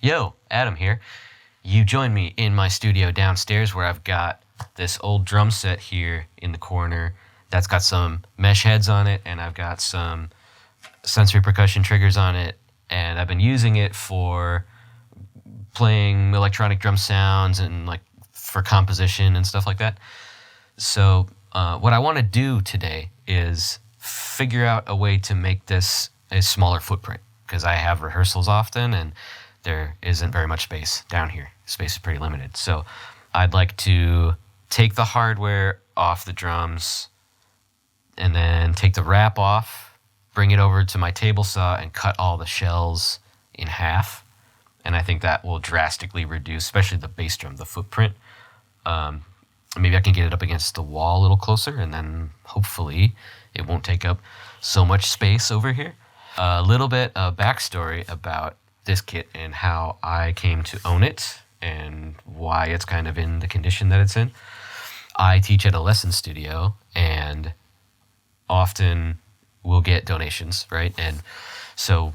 Yo, Adam here. You joined me in my studio downstairs where I've got this old drum set here in the corner that's got some mesh heads on it, and I've got some sensory percussion triggers on it, and I've been using it for playing electronic drum sounds and like for composition and stuff like that. So what I want to do today is figure out a way to make this a smaller footprint, because I have rehearsals often and there isn't very much space down here. Space is pretty limited. So I'd like to take the hardware off the drums and then take the wrap off, bring it over to my table saw and cut all the shells in half. And I think that will drastically reduce, especially the bass drum, the footprint. Maybe I can get it up against the wall a little closer, and then hopefully it won't take up so much space over here. A little bit of backstory about this kit and how I came to own it and why it's kind of in the condition that it's in. I teach at a lesson studio, and often we'll get donations, right? And so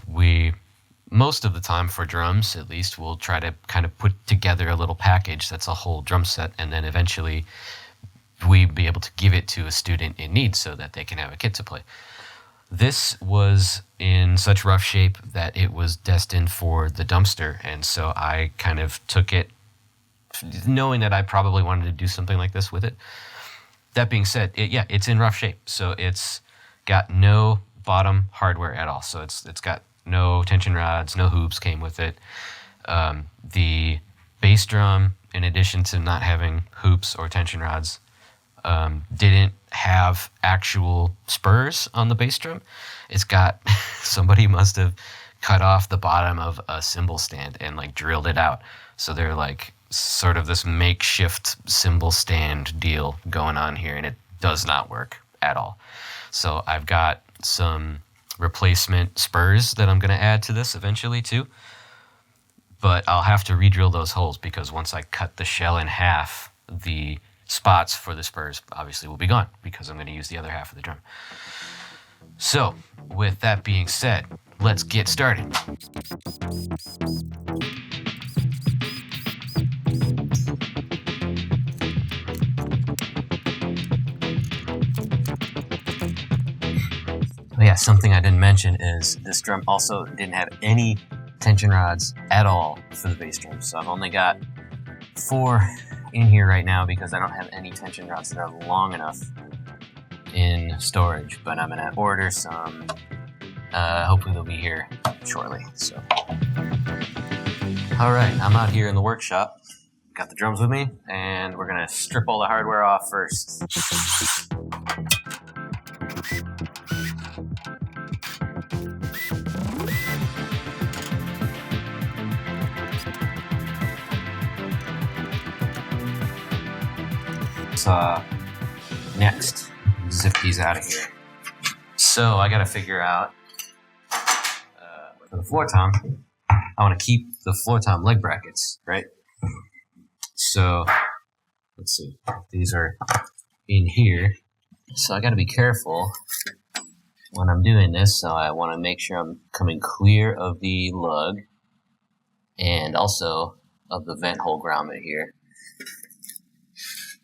most of the time for drums, at least, we'll try to kind of put together a little package that's a whole drum set, and then eventually we'd be able to give it to a student in need so that they can have a kit to play. This was in such rough shape that it was destined for the dumpster, and so I kind of took it knowing that I probably wanted to do something like this with it. That being said, it's in rough shape, so it's got no bottom hardware at all. So it's got no tension rods, no hoops came with it. The bass drum, in addition to not having hoops or tension rods, didn't have actual spurs on the bass drum. It's got, somebody must have cut off the bottom of a cymbal stand and like drilled it out. So they're like sort of this makeshift cymbal stand deal going on here, and it does not work at all. So I've got some replacement spurs that I'm going to add to this eventually too. But I'll have to re-drill those holes, because once I cut the shell in half, the spots for the spurs obviously will be gone, because I'm going to use the other half of the drum. So with that being said, let's get started. Oh yeah, something I didn't mention is this drum also didn't have any tension rods at all for the bass drum. So I've only got 4 in here right now because I don't have any tension rods that are long enough in storage, but I'm gonna order some. Hopefully they'll be here shortly. So, all right, I'm out here in the workshop. Got the drums with me, and we're gonna strip all the hardware off first. Next, zip these out of here. So I gotta figure out for the floor tom, I want to keep the floor tom leg brackets, right? So let's see, these are in here. So I gotta be careful when I'm doing this. So I want to make sure I'm coming clear of the lug and also of the vent hole grommet here.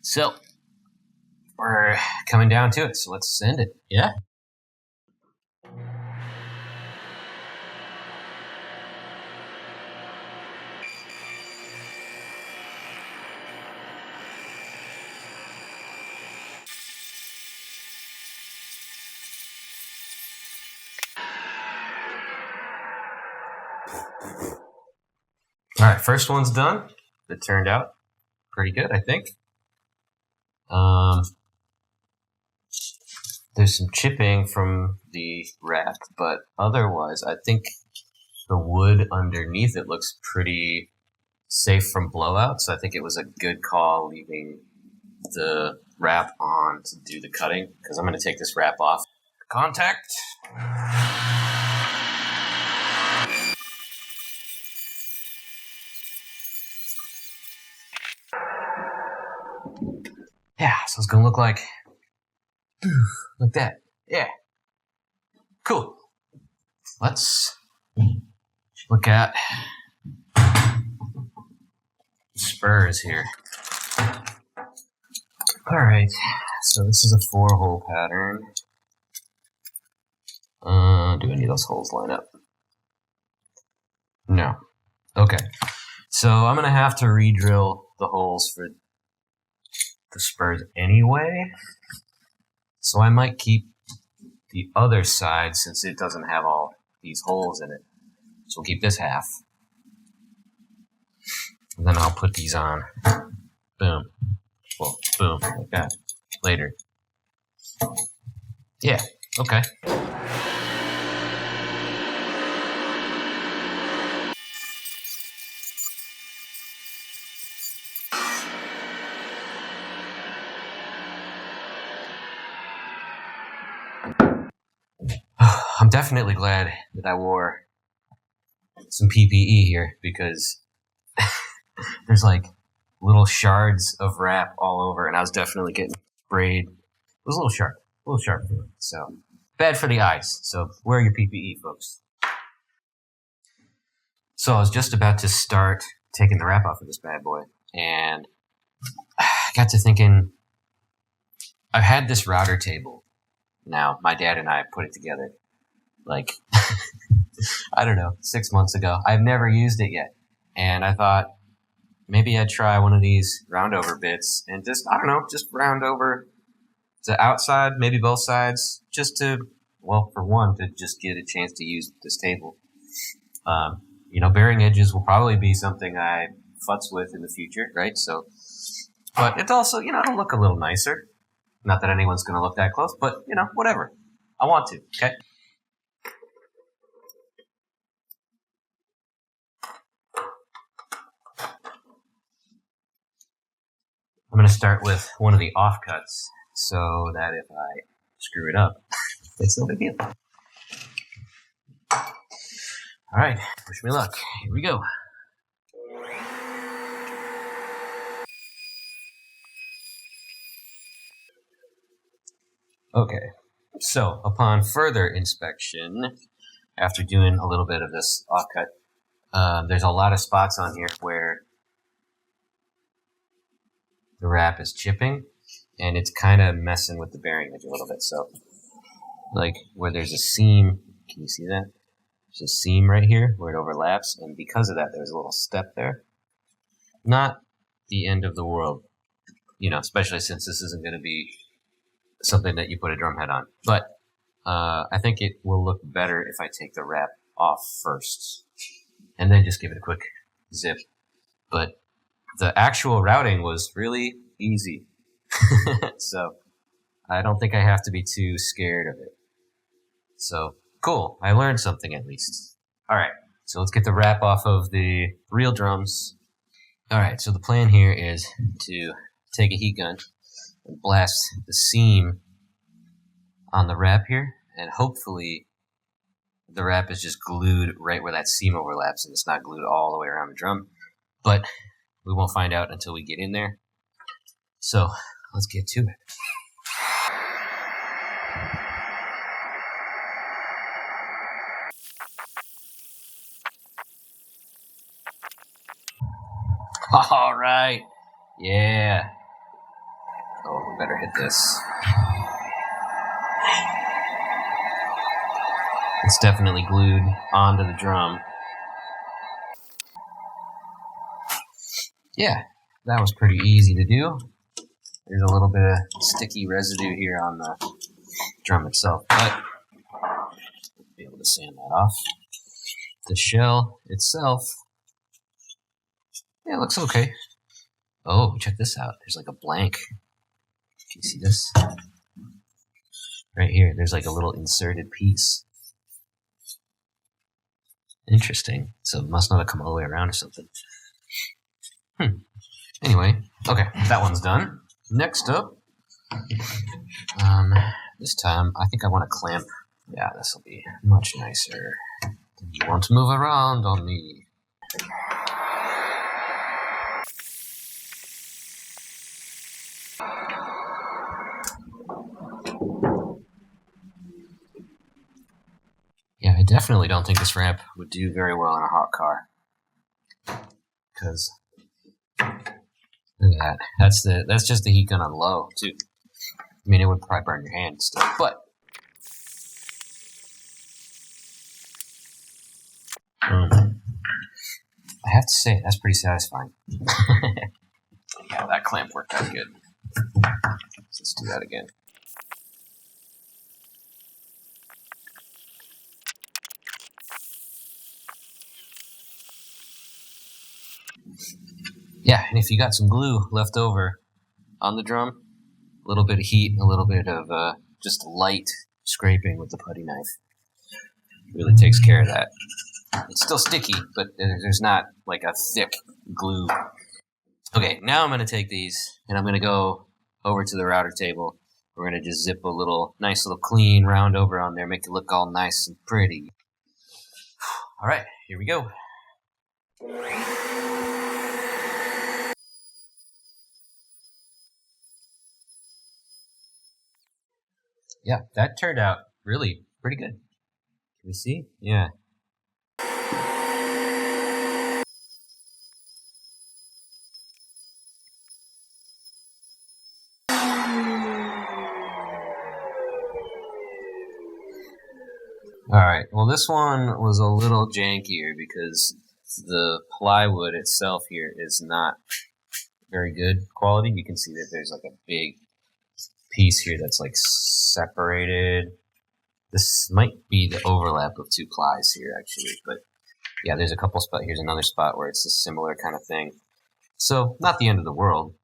So we're coming down to it, so let's send it, yeah? All right, first one's done. It turned out pretty good, I think. There's some chipping from the wrap, but otherwise, I think the wood underneath it looks pretty safe from blowout. So I think it was a good call leaving the wrap on to do the cutting, because I'm going to take this wrap off. Contact. Yeah, so it's going to look like that. Yeah. Cool. Let's look at Spurs here. Alright, so this is a 4-hole pattern. Do any of those holes line up? No. Okay. So I'm going to have to re-drill the holes for the Spurs anyway. So I might keep the other side since it doesn't have all these holes in it. So we'll keep this half. And then I'll put these on. Boom. Well, boom, like that. Later. Yeah, okay. I'm definitely glad that I wore some PPE here because there's like little shards of wrap all over, and I was definitely getting sprayed. It was a little sharp feeling. So bad for the eyes. So wear your PPE, folks. So I was just about to start taking the wrap off of this bad boy, and I got to thinking, I've had this router table. Now, my dad and I put it together like, I don't know, 6 months ago. I've never used it yet. And I thought maybe I'd try one of these round over bits and just, I don't know, just round over the outside, maybe both sides, just to, well, for one, to just get a chance to use this table. You know, bearing edges will probably be something I futz with in the future, right? So, but it's also, you know, it'll look a little nicer. Not that anyone's going to look that close, but, you know, whatever. I want to, okay? I'm going to start with one of the offcuts so that if I screw it up, it's no big deal. All right, wish me luck. Here we go. Okay, so upon further inspection, after doing a little bit of this offcut, there's a lot of spots on here where the wrap is chipping, and it's kind of messing with the bearing edge a little bit. So, like where there's a seam, can you see that? There's a seam right here where it overlaps, and because of that, there's a little step there. Not the end of the world, you know, especially since this isn't going to be something that you put a drum head on. But I think it will look better if I take the wrap off first, and then just give it a quick zip. But the actual routing was really easy. So I don't think I have to be too scared of it. So cool, I learned something at least. All right, so let's get the wrap off of the real drums. All right, so the plan here is to take a heat gun and blast the seam on the wrap here, and hopefully the wrap is just glued right where that seam overlaps and it's not glued all the way around the drum. But we won't find out until we get in there. So let's get to it. All right. Yeah. Oh, we better hit this. It's definitely glued onto the drum. Yeah, that was pretty easy to do. There's a little bit of sticky residue here on the drum itself, but I'll be able to sand that off. The shell itself, yeah, it looks okay. Oh, check this out. There's like a blank. Can you see this? Right here, there's like a little inserted piece. Interesting. So it must not have come all the way around or something. Anyway, okay, that one's done. Next up, this time I think I want to clamp. Yeah, this will be much nicer. You want to move around on me. Yeah, I definitely don't think this ramp would do very well in a hot car. Because Look at that. That's just the heat gun on low too. I mean, it would probably burn your hand still, but I have to say that's pretty satisfying. Yeah, that clamp worked out good. Let's do that again. Yeah, and if you got some glue left over on the drum, a little bit of heat, a little bit of just light scraping with the putty knife really takes care of that. It's still sticky, but there's not like a thick glue. Okay, now I'm going to take these and I'm going to go over to the router table. We're going to just zip a nice little clean round over on there, make it look all nice and pretty. All right, here we go. Yeah, that turned out really pretty good. Can we see? Yeah. Alright, well this one was a little jankier because the plywood itself here is not very good quality. You can see that there's like a big piece here that's like separated. This might be the overlap of two plies here actually, but yeah, there's a couple spots. Here's another spot where it's a similar kind of thing. So, not the end of the world.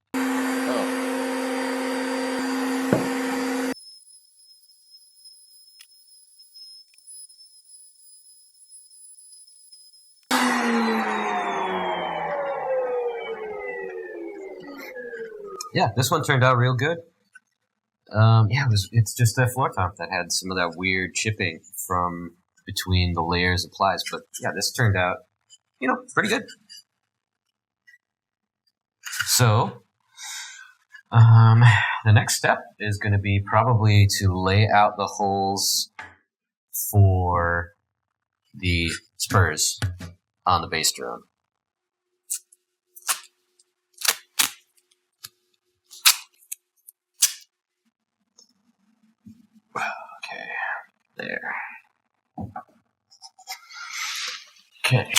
Yeah, this one turned out real good. Yeah, it's just that floor top that had some of that weird chipping from between the layers of plies. But yeah, this turned out, pretty good. So, the next step is going to be probably to lay out the holes for the Spurs on the bass drum. Okay, there. Okay.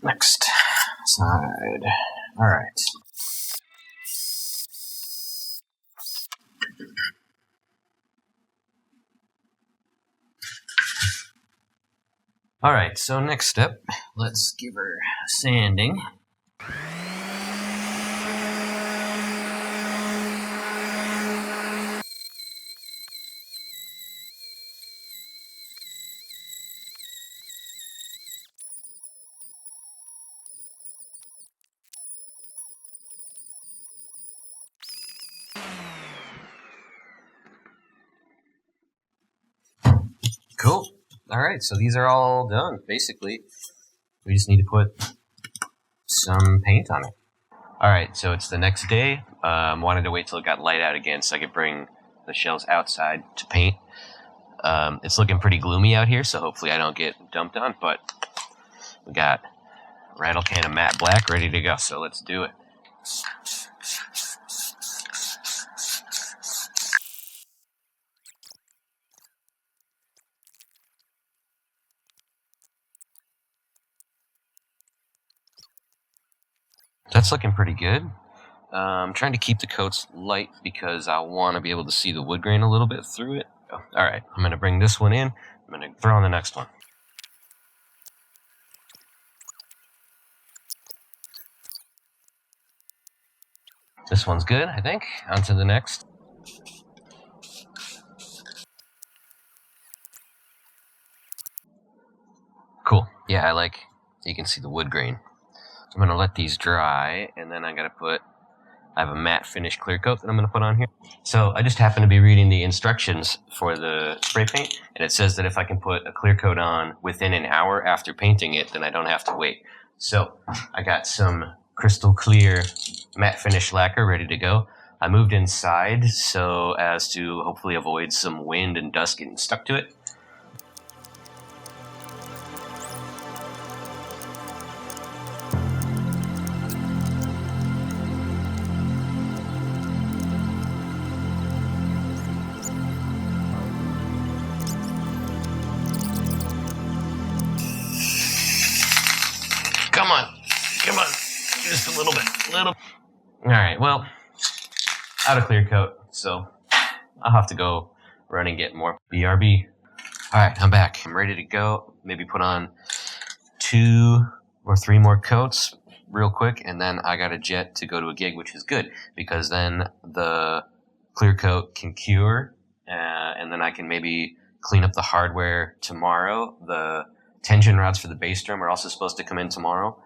Next side. All right. All right, so next step, let's give her sanding. Cool. All right, so these are all done, basically. We just need to put some paint on it. All right, so it's the next day. Wanted to wait till it got light out again so I could bring the shells outside to paint. It's looking pretty gloomy out here, so hopefully I don't get dumped on, but we got a rattle can of matte black ready to go, so let's do it. That's looking pretty good. I'm trying to keep the coats light because I want to be able to see the wood grain a little bit through it. All right, I'm going to bring this one in. I'm going to throw on the next one. This one's good, I think. On to the next. Cool. Yeah, you can see the wood grain. I'm going to let these dry, and then I have a matte finish clear coat that I'm going to put on here. So I just happened to be reading the instructions for the spray paint, and it says that if I can put a clear coat on within an hour after painting it, then I don't have to wait. So I got some crystal clear matte finish lacquer ready to go. I moved inside so as to hopefully avoid some wind and dust getting stuck to it. Come on, just a little bit, All right, well, out of clear coat, so I'll have to go run and get more BRB. All right, I'm back. I'm ready to go. Maybe put on 2 or 3 more coats real quick, and then I got a jet to go to a gig, which is good because then the clear coat can cure, and then I can maybe clean up the hardware tomorrow. The tension rods for the bass drum are also supposed to come in tomorrow.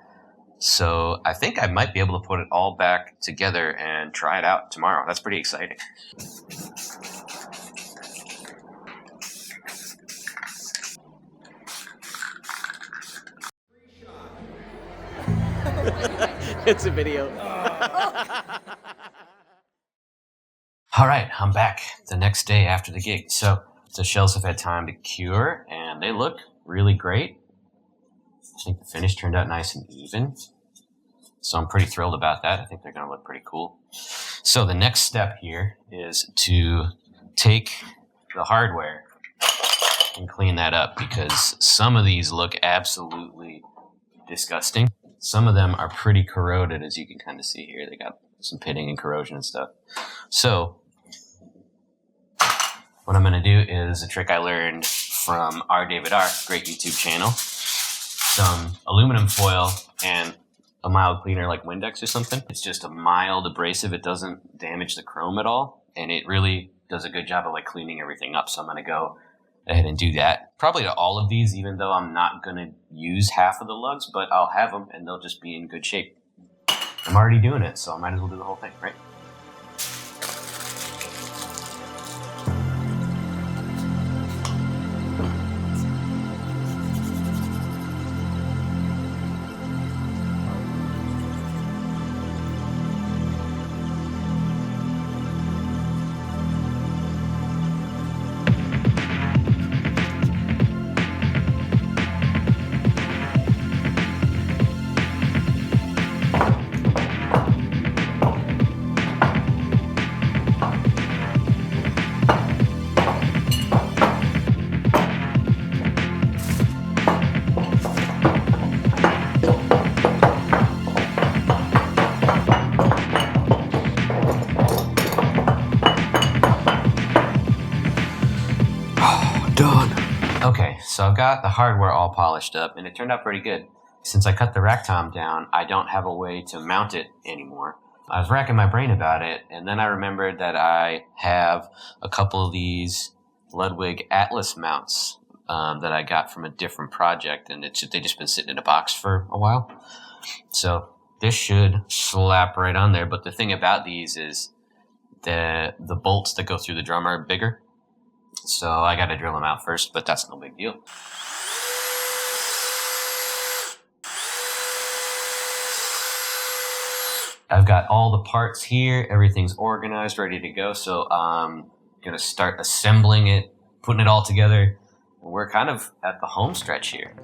So I think I might be able to put it all back together and try it out tomorrow. That's pretty exciting. It's a video. All right, I'm back the next day after the gig. So the shells have had time to cure, and they look really great. I think the finish turned out nice and even. So I'm pretty thrilled about that. I think they're going to look pretty cool. So the next step here is to take the hardware and clean that up because some of these look absolutely disgusting. Some of them are pretty corroded, as you can kind of see here. They got some pitting and corrosion and stuff. So what I'm going to do is a trick I learned from R. David R., great YouTube channel. Some aluminum foil and a mild cleaner like Windex or something. It's just a mild abrasive. It doesn't damage the chrome at all. And it really does a good job of like cleaning everything up. So I'm going to go ahead and do that. Probably to all of these, even though I'm not going to use half of the lugs, but I'll have them and they'll just be in good shape. I'm already doing it, so I might as well do the whole thing, right? Okay, so I've got the hardware all polished up, and it turned out pretty good. Since I cut the rack tom down, I don't have a way to mount it anymore. I was racking my brain about it, and then I remembered that I have a couple of these Ludwig Atlas mounts that I got from a different project, and they just been sitting in a box for a while. So this should slap right on there, but the thing about these is the bolts that go through the drum are bigger. So I got to drill them out first, but that's no big deal. I've got all the parts here. Everything's organized, ready to go. So I'm going to start assembling it, putting it all together. We're kind of at the home stretch here.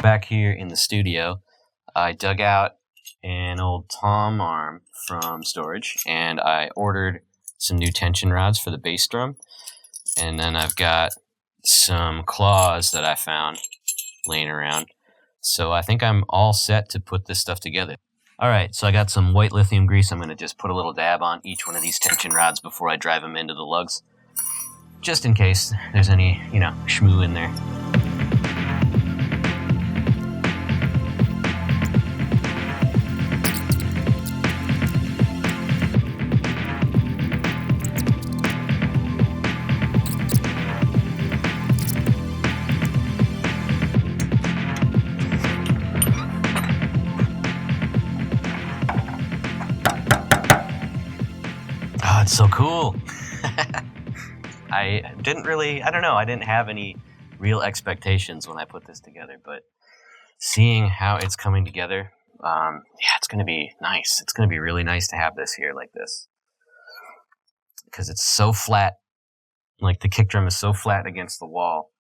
Back here in the studio, I dug out an old tom arm from storage, and I ordered some new tension rods for the bass drum, and then I've got some claws that I found laying around. So I think I'm all set to put this stuff together. All right, so I got some white lithium grease. I'm going to just put a little dab on each one of these tension rods before I drive them into the lugs, just in case there's any, schmoo in there. So cool. I didn't have any real expectations when I put this together, but seeing how it's coming together, it's going to be nice. It's going to be really nice to have this here like this. Because it's so flat, like the kick drum is so flat against the wall.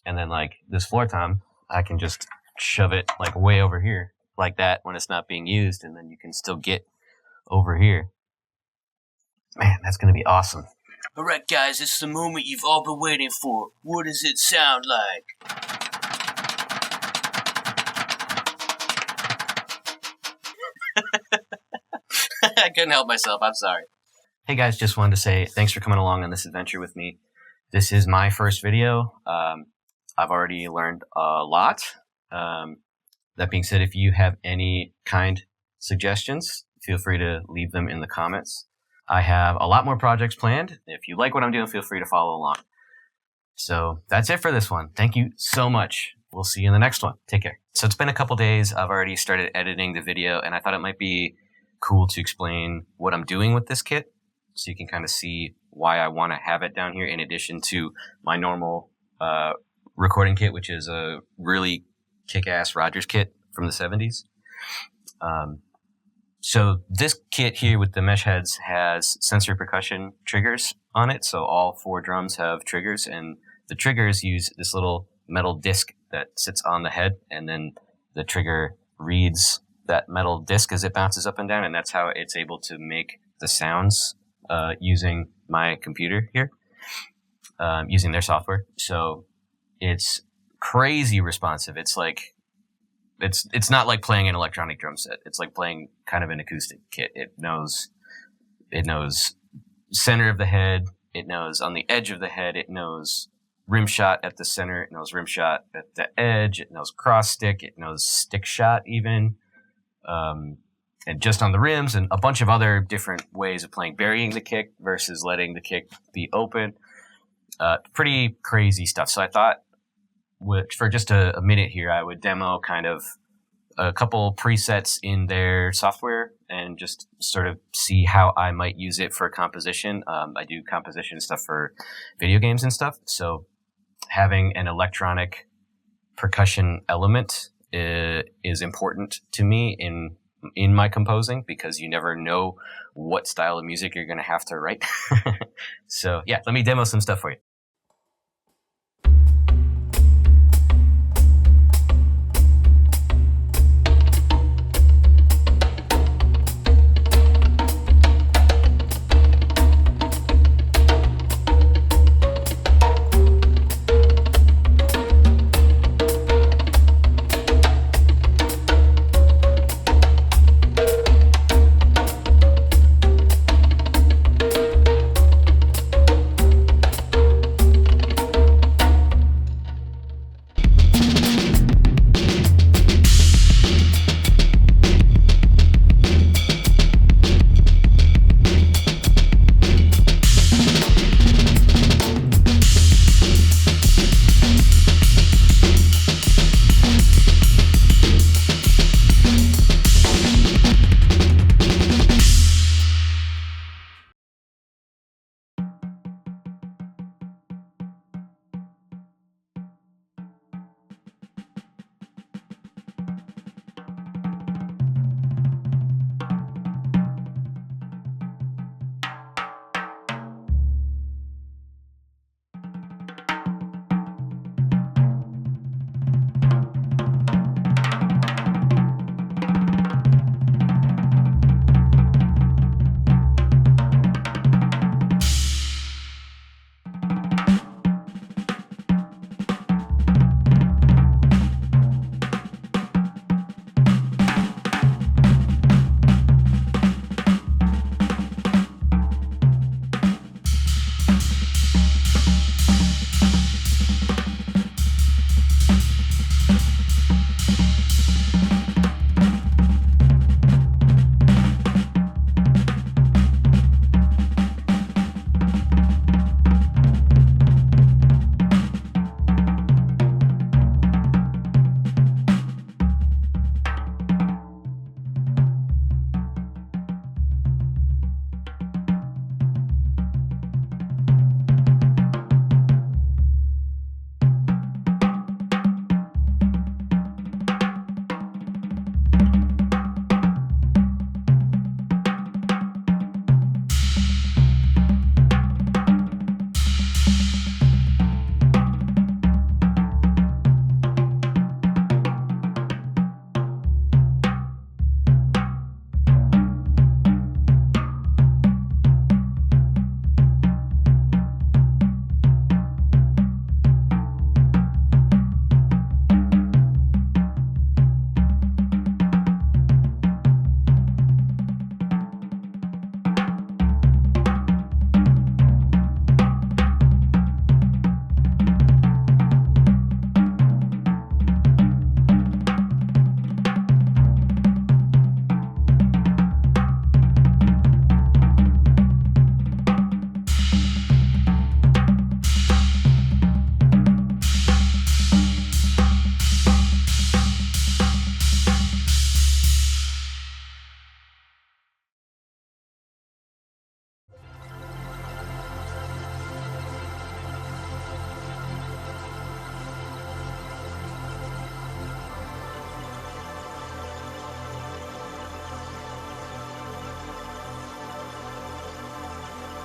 And then like this floor tom, I can just shove it like way over here like that when it's not being used, and then you can still get over here. Man, that's going to be awesome. All right, guys, it's the moment you've all been waiting for. What does it sound like? I couldn't help myself. I'm sorry. Hey, guys, just wanted to say thanks for coming along on this adventure with me. This is my first video. I've already learned a lot. That being said, if you have any kind suggestions, feel free to leave them in the comments. I have a lot more projects planned. If you like what I'm doing, feel free to follow along. So that's it for this one. Thank you so much. We'll see you in the next one. Take care. So it's been a couple days. I've already started editing the video, and I thought it might be cool to explain what I'm doing with this kit so you can kind of see why I want to have it down here in addition to my normal recording kit, which is a really kick-ass Rogers kit from the 70s. So this kit here with the mesh heads has Sensory Percussion triggers on it. So all 4 drums have triggers, and the triggers use this little metal disc that sits on the head, and then the trigger reads that metal disc as it bounces up and down, and that's how it's able to make the sounds using my computer here, using their software. So it's crazy responsive. It's like it's not like playing an electronic drum set. It's like playing kind of an acoustic kit. It knows center of the head. It knows on the edge of the head. It knows rim shot at the center. It knows rim shot at the edge. It knows cross stick. It knows stick shot even. And just on the rims, and a bunch of other different ways of playing, burying the kick versus letting the kick be open. Pretty crazy stuff. So I thought, for just a minute here, I would demo kind of a couple presets in their software and just sort of see how I might use it for composition. I do composition stuff for video games and stuff. So having an electronic percussion element is important to me in my composing, because you never know what style of music you're going to have to write. So yeah, let me demo some stuff for you.